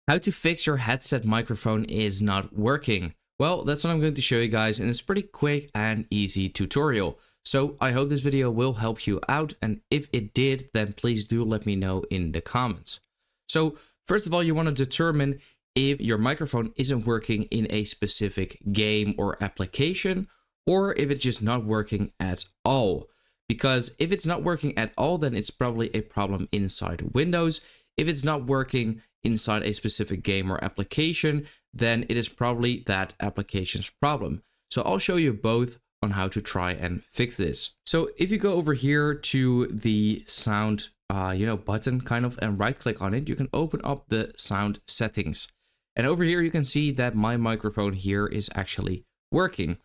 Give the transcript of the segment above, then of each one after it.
How to fix your headset microphone is not working. Well, that's what I'm going to show you guys in this pretty quick and easy tutorial. So I hope this video will help you out, and if it did, then please do let me know in the comments. So first of all, you want to determine if your microphone isn't working in a specific game or application, or if it's just not working at all. Because if it's not working at all, then it's probably a problem inside Windows. If it's not working inside a specific game or application, then it is probably that application's problem. So I'll show you both on how to try and fix this. So if you go over here to the sound button kind of and right click on it, you can open up the sound settings. And over here you can see that my microphone here is actually working.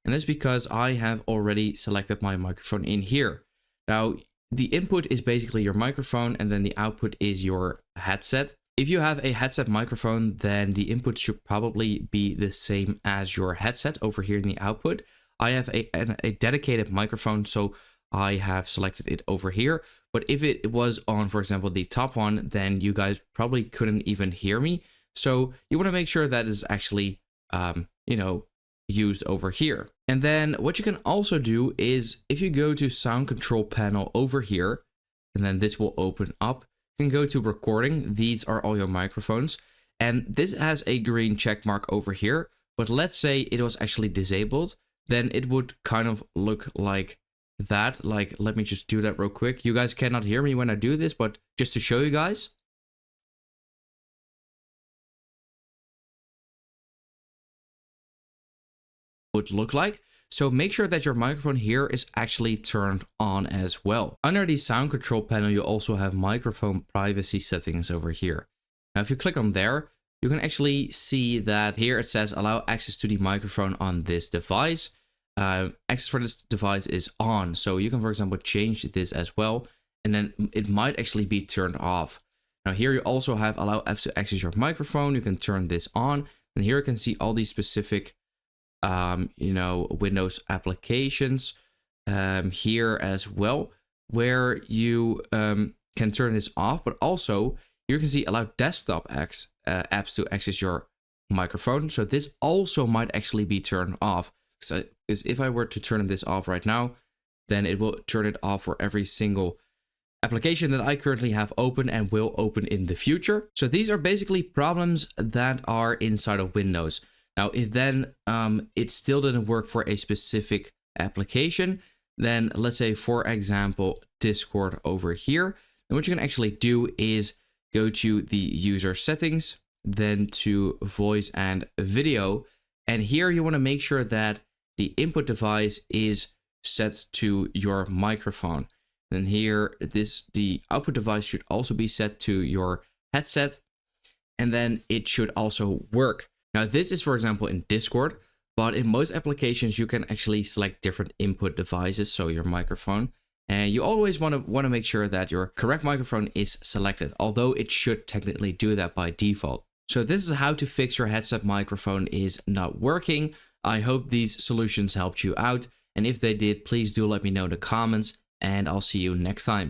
And that's because I have already selected my microphone in here. Now, the input is basically your microphone, and then the output is your headset. If you have a headset microphone, then the input should probably be the same as your headset over here in the output. I have a dedicated microphone, so I have selected it over here. But if it was on, for example, the top one, then you guys probably couldn't even hear me. So you want to make sure that is actually, used over here. And then what you can also do is if you go to sound control panel over here, and then this will open up, you can go to recording. These are all your microphones, and this has a green check mark over here. But let's say it was actually disabled, then it would kind of look like that. Like, let me just do that real quick. You guys cannot hear me when I do this, but just to show you guys. Would look like. So make sure that your microphone here is actually turned on as well. Under the sound control panel, you also have microphone privacy settings over here. Now, if you click on there, you can actually see that here it says allow access to the microphone on this device. Access for this device is on. So you can, for example, change this as well, and then it might actually be turned off. Now here you also have allow apps to access your microphone. You can turn this on, and here you can see all these specific Windows applications here as well, where you can turn this off, but also you can see allow desktop apps to access your microphone. So this also might actually be turned off, because if I were to turn this off right now, then it will turn it off for every single application that I currently have open and will open in the future. So these are basically problems that are inside of Windows. Now, if then it still didn't work for a specific application, then let's say, for example, Discord over here, then what you can actually do is go to the user settings, then to voice and video. And here you want to make sure that the input device is set to your microphone. Then here, the output device should also be set to your headset, and then it should also work. Now, this is, for example, in Discord, but in most applications, you can actually select different input devices, so your microphone. And you always want to make sure that your correct microphone is selected, although it should technically do that by default. So this is how to fix your headset microphone is not working. I hope these solutions helped you out. And if they did, please do let me know in the comments, and I'll see you next time.